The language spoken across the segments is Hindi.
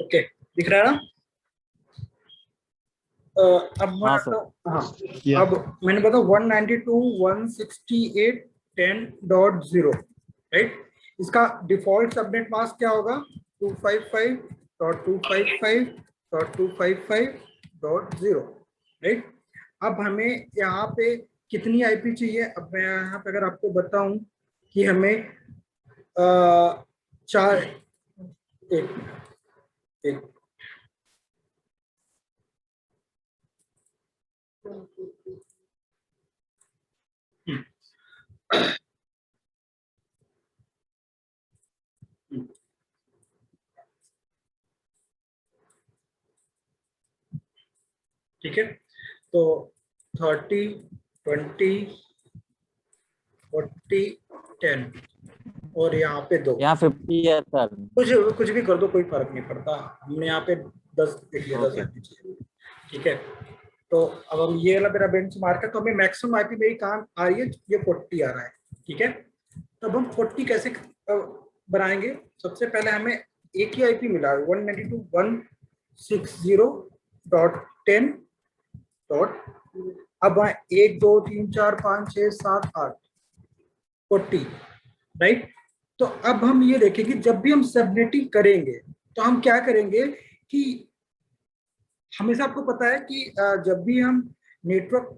ओके, दिख रहा है ना? अब मैं हाँ आता सर। हूँ। हाँ, अब मैंने बताया 192.168.10.0, राइट। इसका डिफॉल्ट सबनेट मास्क क्या होगा? 255.255.255.0, राइट। अब हमें यहाँ पे कितनी आईपी चाहिए? अब मैं यहाँ पे अगर आपको बताऊं कि हमें चार, एक एक ठीक है, तो 30, 20, 40, 10 और यहाँ पे 2। यहाँ 50 है सर। कुछ कुछ भी कर दो, कोई फर्क नहीं पड़ता। हमने यहाँ पे 10 देख लिया, 10 ओके। आईपी चाहिए, ठीक है। तो अब हम ये वाला मेरा बेंच मार्क है, तो हमें मैक्सिमम आईपी मेरी कहाँ आ रही है? ये 40 आ रहा है, ठीक है। तो अब हम 40 कैसे बनाएंगे? सबसे पहले हमें एक ही आईपी मिला है, 192.160.10. अब 1 2 3 4 5 6 7 8 40, राइट। तो अब हम ये देखेंगे, जब भी हम सबनेटिंग करेंगे तो हम क्या करेंगे कि हमेशा आपको पता है कि जब भी हम नेटवर्क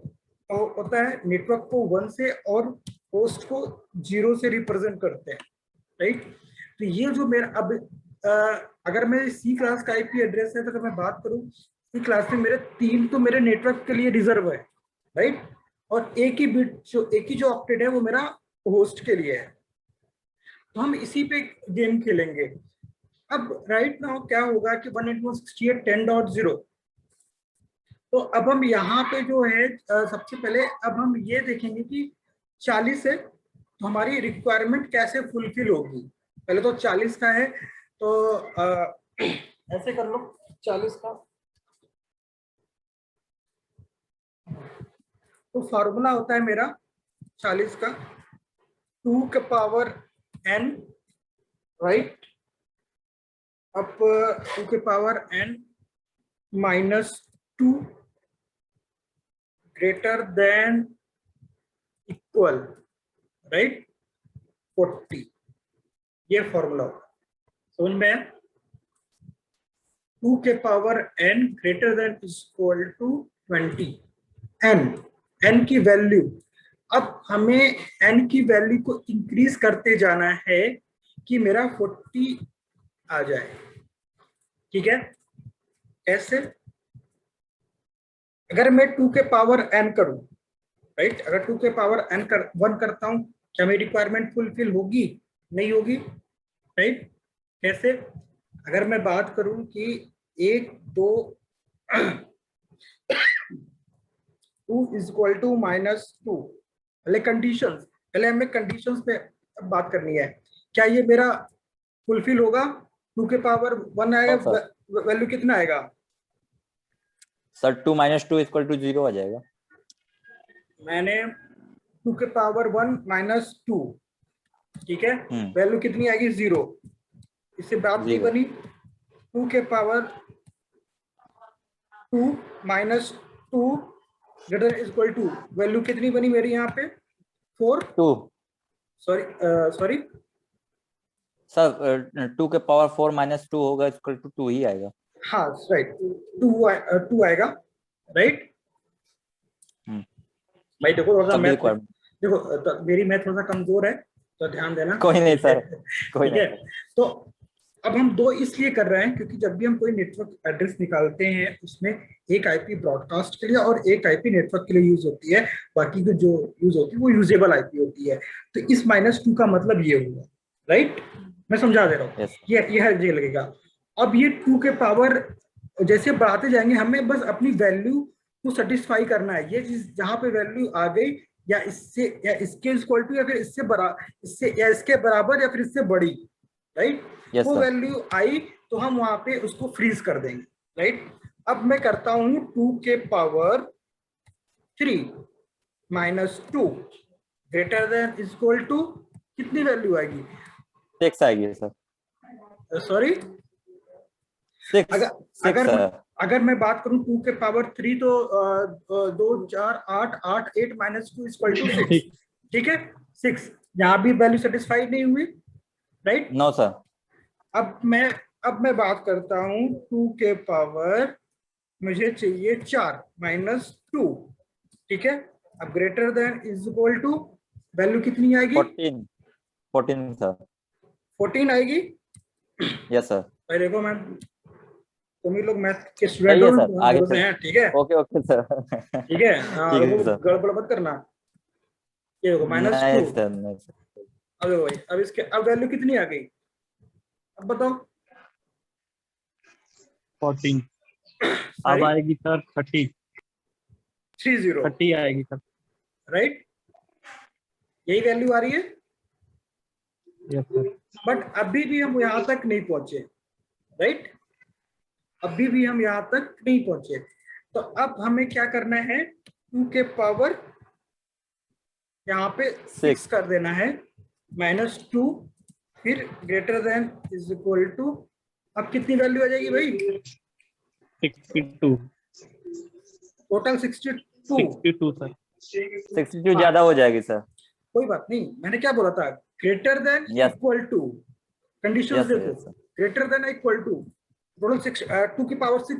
होता है, नेटवर्क को 1 से और होस्ट को 0 से रिप्रेजेंट करते हैं, राइट। तो ये जो मेरा अब अगर मैं सी क्लास का आईपी एड्रेस है, तो अगर मैं बात करूं सी क्लास में मेरे 3 तो मेरे नेटवर्क के लिए रिजर्व है, राइट। और एक ही बिट एक ही जो ऑक्टेट है वो मेरा होस्ट के लिए है। तो हम इसी पे गेम खेलेंगे। अब राइट नाउ क्या होगा कि 192.168.10.0, तो अब हम यहाँ पे जो है सबसे पहले अब हम ये देखेंगे कि 40 है तो हमारी रिक्वायरमेंट कैसे फुलफिल होगी। पहले तो 40 का है, तो ऐसे कर लो 40 का। तो फॉर्मूला होता है मेरा 40 का 2 के पावर n, राइट। अब 2 के power n -2 greater than equal, right, 40। ये फॉर्मूला होगा, समझ में? 2 के power n greater than equal to 20। n की वैल्यू, अब हमें n की वैल्यू को इंक्रीज करते जाना है कि मेरा 40 आ जाए, ठीक है। कैसे? अगर मैं 2 के पावर n करूं, राइट, अगर 2 के पावर n 1 करता हूं, क्या मेरी रिक्वायरमेंट फुलफिल होगी? नहीं होगी, राइट। कैसे? अगर मैं बात करूं कि 1 2 2 इज इक्वल टू -2, पहले कंडीशंस, पहले हमें कंडीशंस पे बात करनी है। क्या ये मेरा फुलफिल होगा? 2 के पावर 1 आएगा, हाँ सर। वैल्यू कितना आएगा सर 2 - 2 = 0 आ जाएगा। मैंने 2 के पावर 1 -2, ठीक है, वैल्यू कितनी आएगी? 0। इससे बात नहीं 0। बनी। 2 के power 2 -2 greater equal to, value कितनी बनी मेरी यहाँ पे? 4। 2 सॉरी सॉरी, सर 2 के पावर 4 - 2 होगा = 2 ही आएगा। हाँ राइट, 2 आएगा, राइट। भाई देखो थोड़ा सा तभी मैथ, रिक्वायरमेंट। देखो तो मेरी मैथ थोड़ा सा कमजोर है, तो ध्यान देना, कोई नहीं ठीक है। सर, कोई ठीक है, नहीं सर। तो अब हम 2 इसलिए कर रहे हैं क्योंकि जब भी हम कोई नेटवर्क एड्रेस निकालते हैं उसमें एक आईपी ब्रॉडकास्ट के लिए और एक आईपी नेटवर्क के लिए यूज होती है, बाकी की जो यूज होती है वो यूजेबल आईपी होती है। तो इस -2 का मतलब ये हुआ, राइट। मैं समझा दे रहा हूँ, यस। ये हर जगह लगेगा। अब ये 2 के पावर जैसे बढ़ाते जाएंगे, हमें बस अपनी वैल्यू को सेटिस्फाई करना है। ये चीज जहां पे वैल्यू आ गई, या इससे या इसके इक्वल टू, या फिर इससे इससे या इसके बराबर, या फिर इससे बड़ी, राइट, यस वो सर। वैल्यू आई तो हम वहां पे उसको फ्रीज कर देंगे, राइट। अब मैं करता हूं 2 के power 3 -2 greater than equal to, कितनी वैल्यू आएगी? 6 आएगी सर। सॉरी, 6 अगर 6 अगर सर। अगर मैं बात करूं 2 के पावर 3 तो 2 4 8 8 8 माइनस 2 इक्वल टू 6, ठीक है 6। यहाँ भी वैल्यू सेटिस्फाइड नहीं हुई, राइट। No sir. अब मैं बात करता हूं 2 के पावर, मुझे चाहिए 4 माइनस 2, ठीक है। अब greater than is equal to value कितनी आएगी? 14 सर। 14 आएगी। Yes sir. भाई देखो मैं, तुम ही लोग मैथ के स्टूडेंट सही हो, है सर, आगे भरोसे सर। हैं, ठीक है। Okay okay sir. ठीक है, हाँ, ठीक है वो सर। गड़बड़ मत करना। ये देखो माइनस 2। नहीं सर, नहीं सर। अब देखो भाई, अब इसके अब वैल्यू कितनी आ गई, अब बताओ। 14 अब सारी आएगी सर 30 30 आएगी सर। राइट, यही वैल्यू आ रही है। Yes sir. बट अभी भी हम यहाँ तक नहीं पहुंचे, राइट, अभी भी हम यहाँ तक नहीं पहुंचे। तो अब हमें क्या करना है, 2 के पावर यहाँ पे 6 कर देना है, माइनस 2, फिर greater than is equal to, अब कितनी वैल्यू आ जाएगी भाई? 62 टोटल 62। 62 सर। 62 ज्यादा हो जाएगी सर। कोई बात नहीं, मैंने क्या बोला था, greater than Yes. Equal to, condition yes sir, देखो, yes sir. Greater than equal to, total 2 की power 6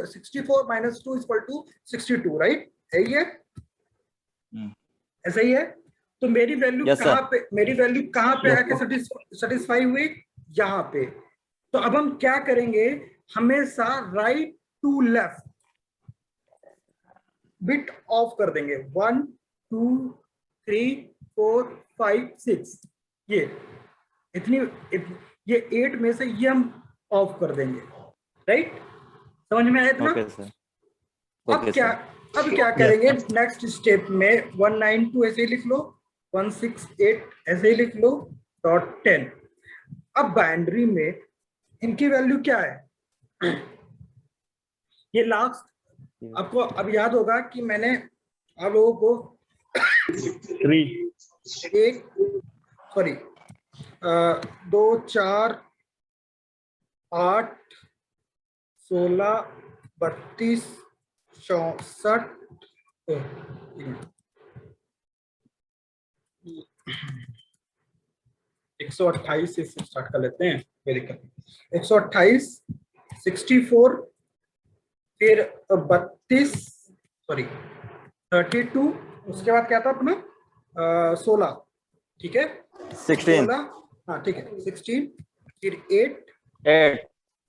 64 minus 2 equal to 62, right, यही है, ऐसा ही है। तो मेरी वैल्यू Yes, कहाँ sir. पे, मेरी वैल्यू कहाँ पे Yes, आके sir. सेटिस्फाई हुई, यहाँ पे। तो अब हम क्या करेंगे, हमेशा right to left bit off कर देंगे, 1 2 3 4 5 6, ये ये 8 में से ये हम ऑफ कर देंगे, राइट, समझ में आया इतना? Okay sir. अब क्या करेंगे नेक्स्ट स्टेप में, 192 ऐसे ही लिख लो, 168 ऐसे ही लिख लो, .10। अब बाइनरी में इनकी वैल्यू क्या है, ये लास्ट, आपको अब याद होगा कि मैंने आप लोगों को 2 4 8 16 32 64 128 से स्टार्ट कर लेते हैं, कोई दिक्कत नहीं। 128 64 फिर 32 सॉरी 32, उसके बाद क्या था अपना 16, ठीक है 16 हाँ ठीक है 16, फिर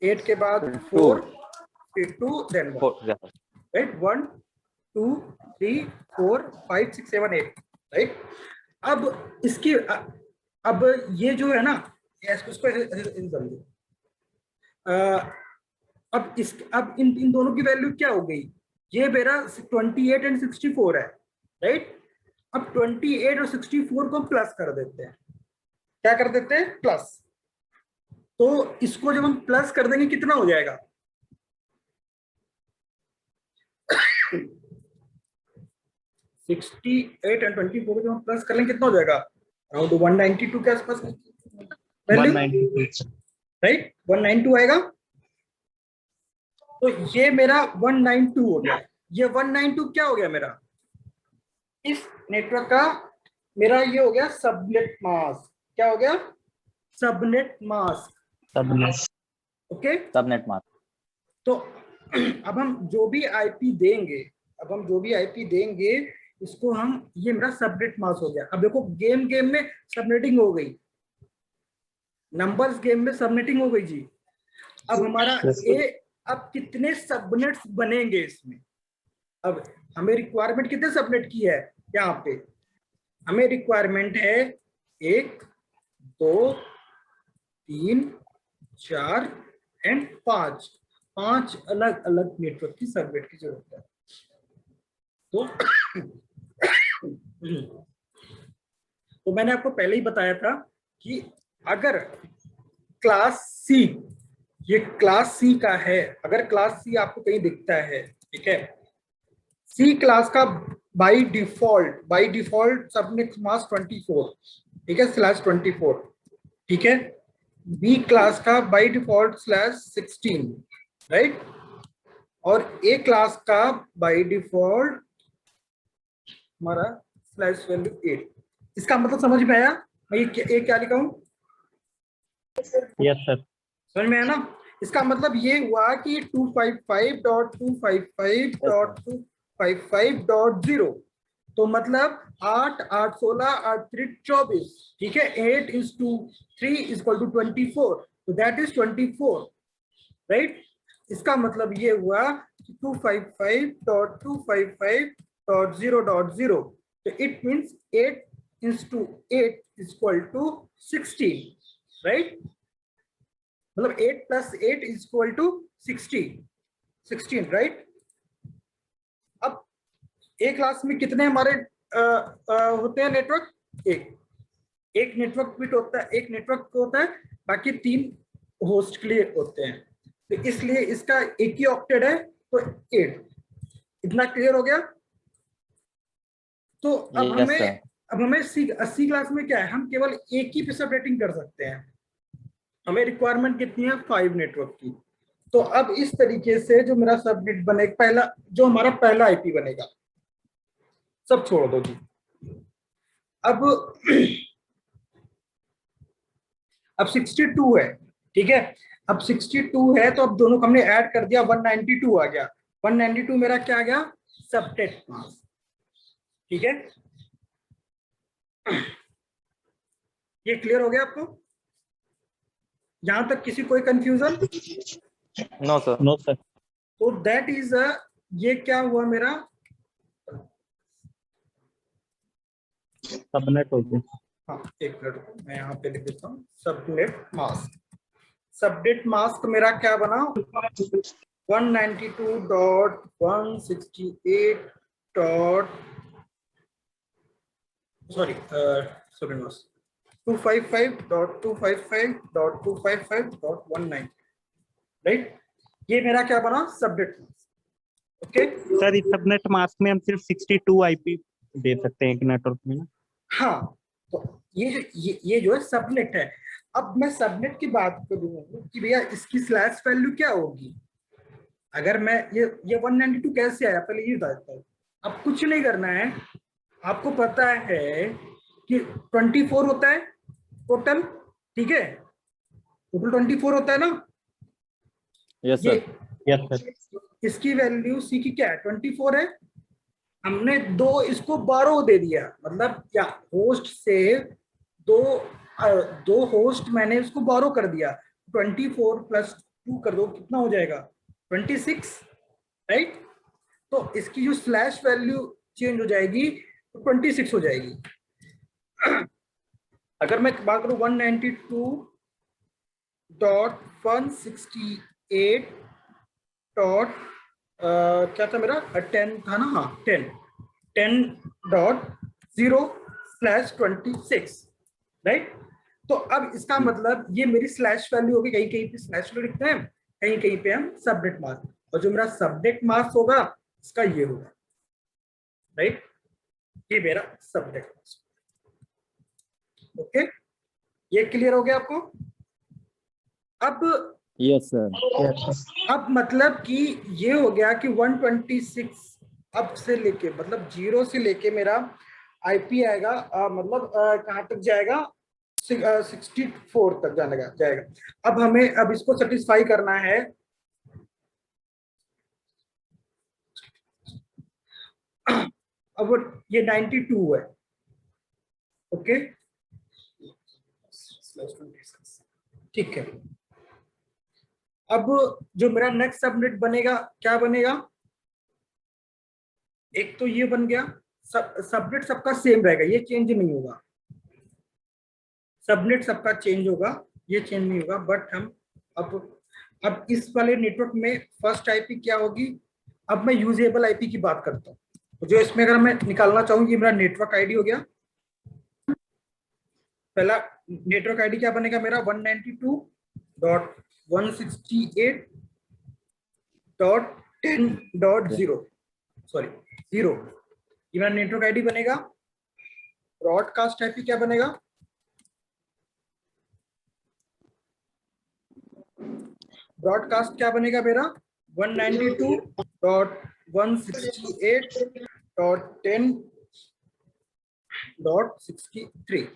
8 के बाद 4, फिर 2, देन 1, राइट, 1 2 3 4 5 6 7 8, राइट। अब इसकी अब ये जो है ना, इसको ऐसे कर लो। अब इन दोनों की वैल्यू क्या हो गई, ये मेरा 28 एंड 64 है, राइट। अब 28 और 64 को प्लस कर देते हैं, क्या कर देते हैं, प्लस। तो इसको जब हम प्लस कर देंगे कितना हो जाएगा, 68 एंड 24 को जब हम प्लस कर लेंगे कितना हो जाएगा, अराउंड 192 के आसपास वैल्यू, 192 राइट, 192 आएगा। तो ये मेरा 192 हो गया, ये 192 क्या हो गया मेरा, इस नेटवर्क का मेरा ये हो गया सबनेट मास्क, क्या हो गया, subnet mask, okay, subnet mask. तो अब हम जो भी आईपी देंगे, इसको हम, ये मेरा सबनेट मास्क हो गया। अब देखो गेम में सबनेटिंग हो गई, नंबर्स गेम में सबनेटिंग हो गई जी। अब हमारा अब कितने सबनेट्स बनेंगे इसमें, अब हमें रिक्वायरमेंट कितने सबनेट की है, यहाँ पे हमें रिक्वायरमेंट है 1 2 3 4 एंड 5 अलग अलग नेटवर्क की सबनेट की जरूरत है। तो मैंने आपको पहले ही बताया था कि अगर क्लास सी, ये क्लास सी का है, अगर क्लास सी आपको कहीं दिखता है, ठीक है, सी क्लास का बाय डिफॉल्ट सबनेट मास्क 24, ठीक है, /24, ठीक है। बी क्लास का बाय डिफॉल्ट /16, राइट, और ए क्लास का बाय डिफॉल्ट हमारा /8। इसका मतलब समझ में आया? मैं ये क्या लिखा हूं, यस सर। समझ में आया ना? इसका मतलब ये हुआ कि 255.255.255.0, तो मतलब 8 8 16 8 3 24, ठीक है। 8 × 3 = 24, तो दैट इज 24, राइट। इसका मतलब ये हुआ कि 255.255.0.0, तो इट मीन्स 8 × 8 = 16, राइट। मतलब 8 + 8 = 16, राइट। अब एक क्लास में कितने हमारे होते हैं नेटवर्क? एक नेटवर्क बिट होता है, एक नेटवर्क होता है, बाकी 3 होस्ट के लिए होते हैं, तो इसलिए इसका एक ही ऑक्टेट है, तो 8। इतना क्लियर हो गया? तो यस सर। अब हमें अस्सी क्लास में क्या है, हम केवल एक ही पे सबनेटिंग कर सकते हैं। हमें रिक्वायरमेंट कितनी है? 5 नेटवर्क की। तो अब इस तरीके से जो मेरा सबनेट बनेगा, पहला जो हमारा पहला आईपी बनेगा, सब छोड़ दो जी। अब अब 62 है, ठीक है। अब 62 है, तो अब दोनों को हमने ऐड कर दिया, 192 आ गया। 192 मेरा क्या आ गया? सबनेट मास्क, ठीक है। ये क्लियर हो गया आपको? यहां तक किसी कोई confusion? No sir. No sir. तो दैट इज ये क्या हुआ मेरा? सबनेट हो गया। हाँ, एक मिनट मैं यहाँ पे लिख देता हूँ, सबनेट मास्क। सबनेट मास्क मेरा क्या बना? 192.168. Sorry, 255.255.255.19, right. ये मेरा क्या बना? Subnet mask, okay. सर इस सबनेट मास्क में हम सिर्फ 62 आईपी दे सकते हैं एक नेटवर्क में ना? हाँ, तो ये जो है सबनेट है। अब मैं सबनेट की बात करूँ कि भैया इसकी स्लैश वैल्यू क्या होगी। अगर मैं ये 192 कैसे आया, पहले ये बता देता हूँ। अब कुछ नहीं करना है, आपको पता है कि 24 होता है टोटल, ठीक है। टोटल 24 होता है ना। यस ये सर। Yes sir. इसकी वैल्यू सी की क्या है? 24 है। हमने इसको 12 दे दिया, मतलब क्या, होस्ट से दो दो होस्ट मैंने इसको 12 कर दिया। 24 + 2 कर दो, कितना हो जाएगा? 26, राइट। तो इसकी जो स्लैश वैल्यू चेंज हो जाएगी, तो 26 हो जाएगी। अगर मैं बात करूं 192.168. क्या था मेरा? 10 था ना, हाँ 10.0/26, राइट। तो अब इसका मतलब ये मेरी स्लैश वैल्यू होगी, कहीं कहीं पे स्लैश वैल्यू लिखते हैं, कहीं कहीं पे हम सबनेट मास्क, और जो मेरा सबनेट मास्क होगा इसका ये होगा, राइट। ये मेरा सबनेट मास्क, ओके। ये क्लियर हो गया आपको? अब यस सर। अब मतलब कि ये हो गया कि 126 अब से लेके, मतलब 0 से लेके मेरा आईपी आएगा, मतलब कहाँ तक जाएगा? 64 तक जाएगा। अब हमें अब इसको सेटिस्फाई करना है। अब ये 92 है, ओके, ठीक है। अब जो मेरा नेक्स्ट सबनेट बनेगा, क्या बनेगा? एक तो ये बन गया, सबनेट सबका सेम रहेगा, ये चेंज नहीं होगा। सबनेट सबका चेंज होगा, ये चेंज नहीं होगा, बट हम अब इस वाले नेटवर्क में फर्स्ट आईपी क्या होगी? अब मैं यूजेबल आईपी की बात करता हूँ, तो जो इसमें अगर मैं निकालना चाहूँ, ये मेरा नेटवर्क आईडी हो गया। पहला नेटवर्क आईडी क्या बनेगा मेरा? 192.168.10.0, सॉरी 0, ये मेरा नेटवर्क आईडी बनेगा। ब्रॉडकास्ट आईपी क्या बनेगा? ब्रॉडकास्ट क्या बनेगा मेरा 192.168.10.63,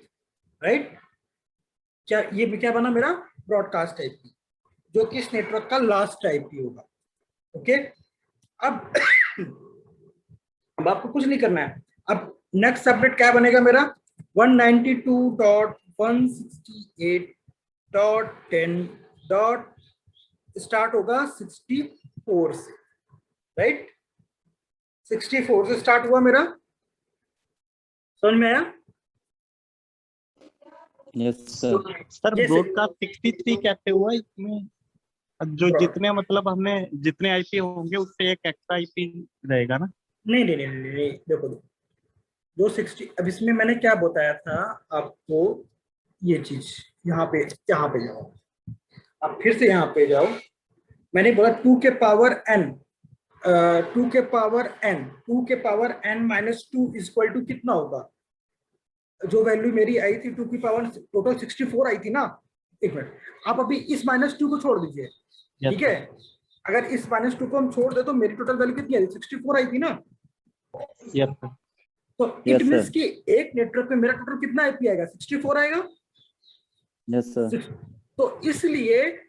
राइट। क्या ये क्या बना मेरा ब्रॉडकास्ट आईपी, जो कि इस नेटवर्क का लास्ट आईपी होगा। ओके, अब अब आपको कुछ नहीं करना है। अब नेक्स्ट सबनेट क्या बनेगा मेरा 192.168.10. स्टार्ट होगा 64 से, राइट। 64 से स्टार्ट हुआ मेरा, समझ में आया? Yes sir. सर जैसे- ब्रॉडकास्ट 63 कैसे हुआ इसमें? जो जितने मतलब हमने जितने आईपी होंगे उससे एक एक्स्ट्रा आईपी रहेगा ना? नहीं नहीं नहीं नहीं, नहीं। देखो जो 60, अब इसमें मैंने क्या बताया था आपको, ये चीज यहाँ पे जाओ, अब फिर से यहाँ पे जाओ। मैंने बोला 2 के पावर n, 2 के power n minus 2 equal to कितना होगा? जो वैल्यू मेरी आई थी 2 की पावर टोटल 64 आई थी ना। एक मिनट, आप अभी इस -2 को छोड़ दीजिए, ठीक है। अगर इस -2 को हम छोड़ दे तो मेरी टोटल वैल्यू कितनी आई थी? 64 आई थी ना। Yes sir. तो Yes, इट मींस sir. कि एक नेटवर्क में मेरा टोटल कितना आईपी आएगा? 64 आएगा। Yes sir. तो इसलिए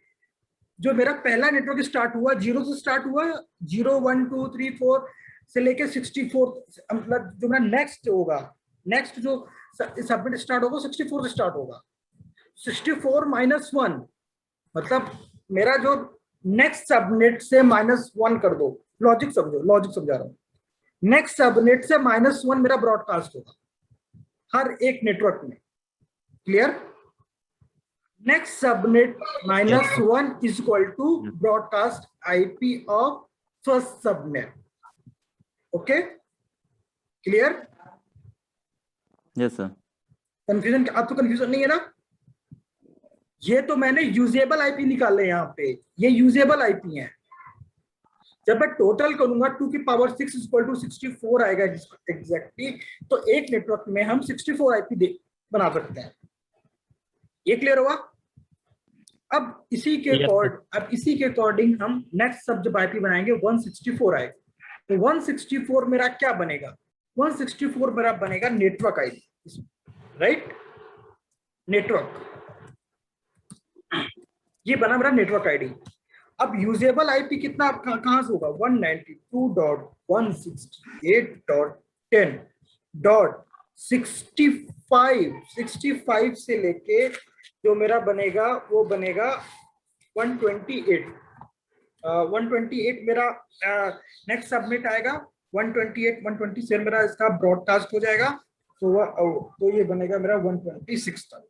जो मेरा पहला नेटवर्क स्टार्ट हुआ 0 से स्टार्ट हुआ, 0 1 2 3 4 से लेके 64, मतलब जो मेरा नेक्स्ट होगा, नेक्स्ट जो सबमिट स्टार्ट होगा 64 से स्टार्ट होगा। 64 माइनस 1 मतलब मेरा जो नेक्स्ट सबनेट से -1 कर दो, लॉजिक समझो, लॉजिक समझा रहा हूँ। नेक्स्ट सबनेट से -1 मेरा ब्रॉडकास्ट होगा हर एक नेटवर्क में, clear. Next subnet -1 is equal to broadcast IP of first subnet. Okay, clear? Yes sir. Confusion? अब तो कंफ्यूजन नहीं है ना। ये तो मैंने यूजेबल आईपी निकाले यहाँ पे, ये यूजेबल आईपी है। जब मैं टोटल करूंगा 2 की पावर 6 इक्वल टू 64 आएगा एग्जैक्टली, तो एक नेटवर्क में हम 64 आईपी बना सकते हैं। ये क्लियर हुआ? अब इसी के अकॉर्डिंग हम नेक्स्ट सब जब आईपी बनाएंगे 164 आएगा। तो 164 मेरा क्या बनेगा? 164 मेरा बनेगा नेटवर्क आईडी, राइट। नेटवर्क, ये बना मेरा नेटवर्क आईडी। अब यूजेबल आईपी कितना कहां से होगा? 192.168.10.65 से लेके जो मेरा बनेगा वो बनेगा 128। 128 मेरा नेक्स्ट सबमिट आएगा। 128 मेरा इसका ब्रॉडकास्ट हो जाएगा। तो ये बनेगा मेरा 126 तक।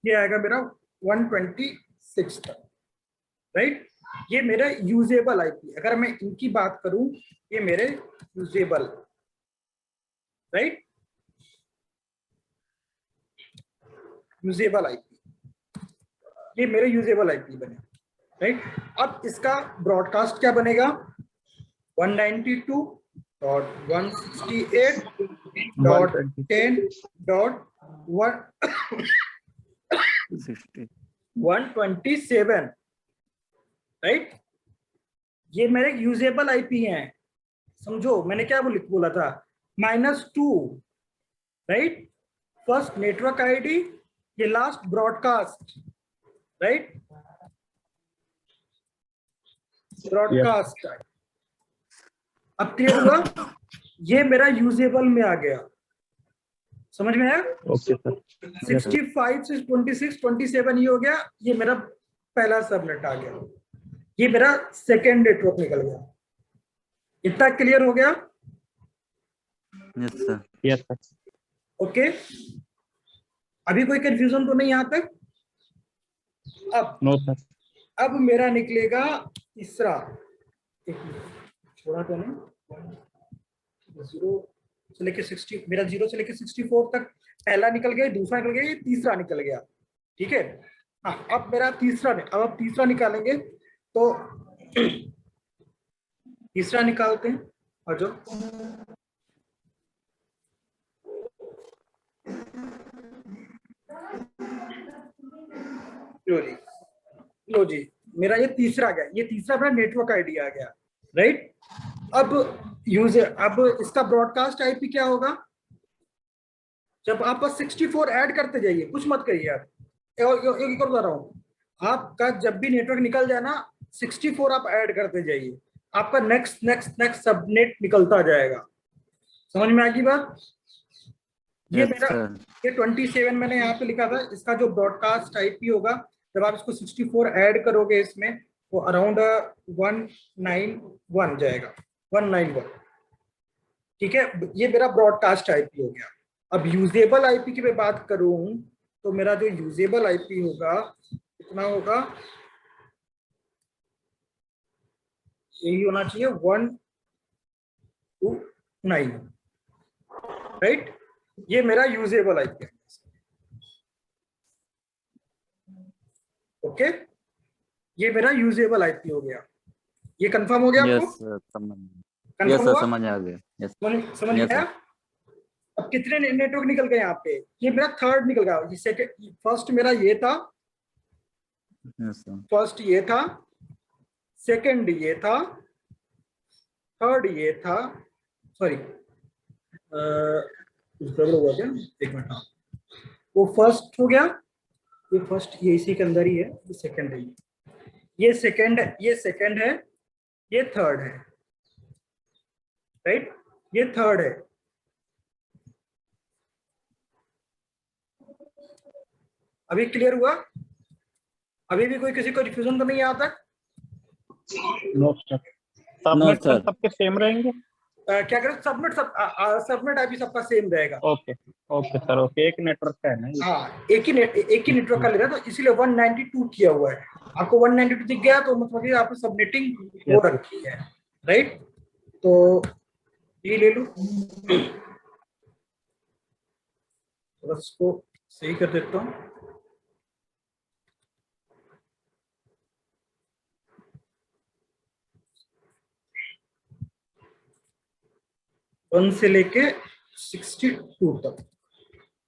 ये आएगा मेरा 126 तक, राइट। ये मेरा यूजेबल आईपी। अगर मैं इनकी बात करूं, ये मेरे यूजेबल, राइट, यूजेबल आईपी, ये मेरे यूजेबल आईपी बने, राइट। अब इसका ब्रॉडकास्ट क्या बनेगा? 192.168.127, राइट। ये मेरे यूजेबल आईपी हैं। समझो मैंने क्या बोला था? -2, राइट। फर्स्ट नेटवर्क आईडी, ये लास्ट ब्रॉडकास्ट, राइट, ब्रॉडकास्ट। अब क्लियर हुआ? ये मेरा यूजेबल में आ गया, समझ में आया? Okay sir. 65 से 26 27 ये हो गया। ये मेरा पहला सबनेट आ गया। ये मेरा सेकेंड नेटवर्क निकल गया। इतना क्लियर हो गया? Yes sir. Yes sir. Okay, अभी कोई कंफ्यूजन तो नहीं यहां तक? अब नो सर। अब मेरा निकलेगा तीसरा, छोड़ा तो नहीं, 0 से लेके 60, मेरा 0 से लेके 64 तक पहला निकल गया, दूसरा निकल गया, ये तीसरा निकल गया, ठीक है। हाँ, अब मेरा तीसरा, अब तीसरा निकालेंगे तो तीसरा निकालते हैं। और जो लो जी, लो जी, मेरा ये तीसरा गया, ये तीसरा मेरा नेटवर्क आईडी आ गया, राइट। अब यूजर, अब इसका ब्रॉडकास्ट आईपी क्या होगा, जब आप बस 64 ऐड करते जाइए, कुछ मत करिए आप। एक और बता रहा हूँ, आपका जब भी नेटवर्क निकल जाए ना, 64 आप ऐड करते जाइए, आपका नेक्स्ट नेक्स्ट नेक्स्ट सबनेट निकलता जाएगा। समझ में आ गई बात? ये यस मेरा, सर। ये 27 मैंने यहाँ पे लिखा था, इसका जो ब्रॉडकास्ट आईपी होगा, जब आप इसको 64 ऐड करोगे इसमें, वो अराउंड 191 जाएगा, 191। ठीक है, ये मेरा ब्रॉडकास्ट आईपी हो गया। अब यूजेबल आईपी की मैं बात करूं, तो मेरा जो यूजेबल आईपी होगा कितना होगा, यही होना चाहिए 129, राइट। ये मेरा यूजेबल आईपी है। ओके, ये मेरा यूजेबल आईपी हो गया। ये कंफर्म हो गया आपको? यस सर, समझ। यस कंफर्म सर, हुआ? समझ आ गया। यस। समझ यस गया? सर। अब कितने नेटवर्क निकल गए यहाँ पे? ये मेरा थर्ड निकल गया। ये सेकंड, फर्स्ट मेरा ये था, यस सर। फर्स्ट ये था, सेकंड ये था, थर्ड ये था, सॉरी गड़बड़ हुआ क्या, एक मिनट। हाँ, वो फर्स्ट हो गया, ये फर्स्ट, ये इसी के अंदर ही है, ये सेकंड है, ये सेकंड, ये सेकंड है, ये थर्ड है, राइट, ये थर्ड है। अभी क्लियर हुआ? अभी भी कोई किसी को रिफ्यूजन तो नहीं आता? नो सर, सबनेट सर सबके सेम रहेंगे। क्या करें, सबनेट, सबनेट आईपी सबका सेम रहेगा। ओके ओके सर, ओके, एक नेटवर्क का है ना ये? हाँ, एक ही नेटवर्क का ले रहा है, तो इसीलिए 192 किया हुआ है। आपको 192 दिख गया तो मतलब कि आपने सबनेटिंग हो रखी है, राइट। तो ये ले लो, बस इसको सही कर देता हूँ। वन से लेके 62 तक,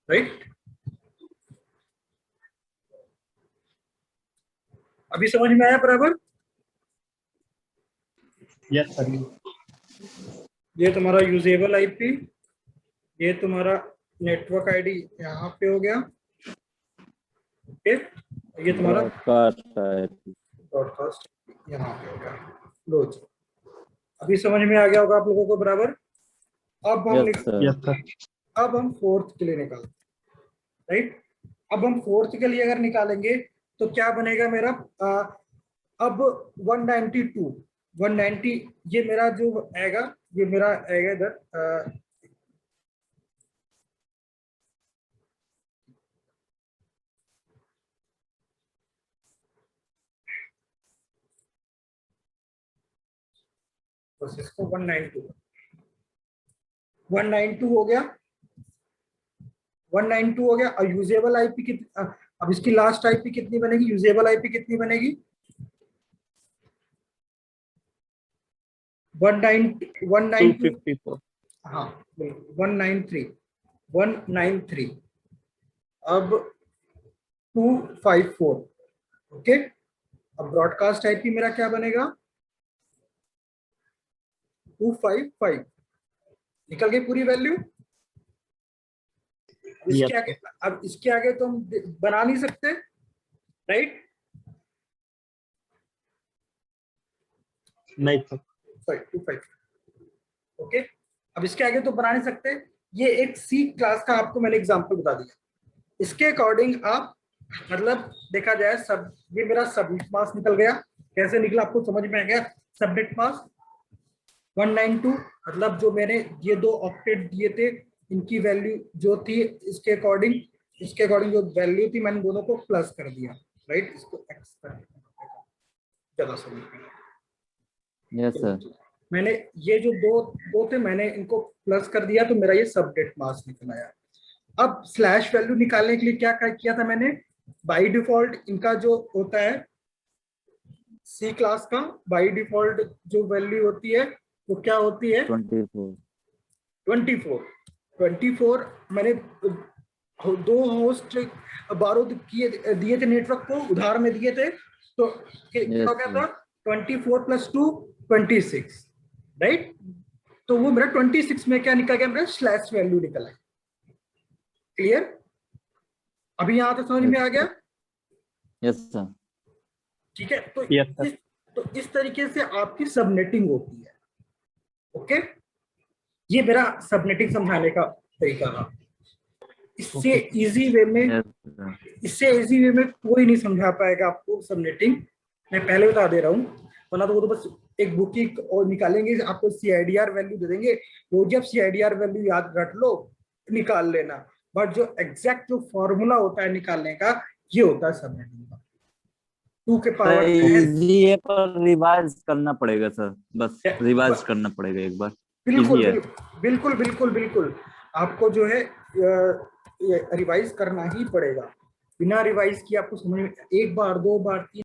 राइट। अभी समझ में आया बराबर? Yes sir. ये तुम्हारा यूजेबल आईपी, ये तुम्हारा नेटवर्क आईडी यहाँ पे हो गया, ओके। ये तुम्हारा ब्रॉडकास्ट यहाँ पे हो गया। लो जी, अभी समझ में आ गया होगा आप लोगों को बराबर। अब हम यस सर। Yes sir. अब हम फोर्थ के लिए निकालते, राइट। अब हम फोर्थ के लिए अगर निकालेंगे तो क्या बनेगा मेरा, अब 190, ये मेरा जो आएगा, ये मेरा आएगा इधर, बस इसको 192 हो गया, 192 हो गया। और यूजेबल आईपी कितनी, अब इसकी लास्ट आईपी कितनी बनेगी, यूजेबल आईपी कितनी बनेगी, 194, हाँ 193, अब 254, ओके। अब ब्रॉडकास्ट आईपी मेरा क्या बनेगा, 255, निकल गई पूरी वैल्यू। इसके आगे, अब इसके आगे तो हम बना नहीं सकते, राइट। नहीं सर, सॉरी 25, ओके। अब इसके आगे तो बना नहीं सकते। ये एक सी क्लास का आपको मैंने एग्जांपल बता दिया। इसके अकॉर्डिंग आप, मतलब देखा जाए, सब, ये मेरा सबनेट मास्क निकल गया। कैसे निकला आपको समझ में आ गया? सबनेट मास्क 192, मतलब जो मैंने ये दो ऑक्टेट दिए थे, इनकी वैल्यू जो थी, इसके अकॉर्डिंग जो वैल्यू थी, मैंने दोनों को प्लस कर दिया, राइट। इसको एक्स कर दिया, ज्यादा समझ में। Yes sir. मैंने ये जो दो थे, मैंने इनको प्लस कर दिया, तो मेरा ये सबनेट मास्क निकल आया। अब स्लैश वैल्यू निकालने के लिए क्या किया था मैंने, बाय डिफॉल्ट इनका जो होता है सी क्लास का, बाय डिफॉल्ट जो वैल्यू होती है वो क्या होती है, 24। 24 मैंने दो होस्ट 12 दिए थे नेटवर्क को, उधार में दिए थे, तो क्या हो गया था 24 + 2 26, राइट। तो वो मेरा 26 में क्या निकल गया, मेरा स्लैश वैल्यू निकल आया। क्लियर? अभी यहां तक समझ में आ गया? Yes sir. ठीक है, तो Yes, sir. इस तरीके से आपकी सबनेटिंग होती है। ओके, ये मेरा सबनेटिंग समझाने का तरीका था। इससे इजी वे में यस सर। इससे इजी वे में कोई नहीं समझा पाएगा आपको सबनेटिंग। मैं पहले बता दे रहा हूँ, वरना तो वो तो बस एक बुकिंग और निकालेंगे, आपको CIDR वैल्यू दे देंगे, वो जब CIDR वैल्यू याद रख लो, निकाल लेना। बट जो एग्जैक्ट जो फॉर्मूला होता है निकालने का, ये होता है सबनेटिंग का। 2 के पावर इजी है पर रिवाइज करना पड़ेगा सर, बस रिवाइज करना पड़ेगा एक बार। बिल्कुल इजी है। बिल्कुल बिल्कुल बिल्कुल आपको जो है रिवाइज करना ही पड़ेगा। बिना रिवाइज किए आपको समझ में, एक बार 2 बार 3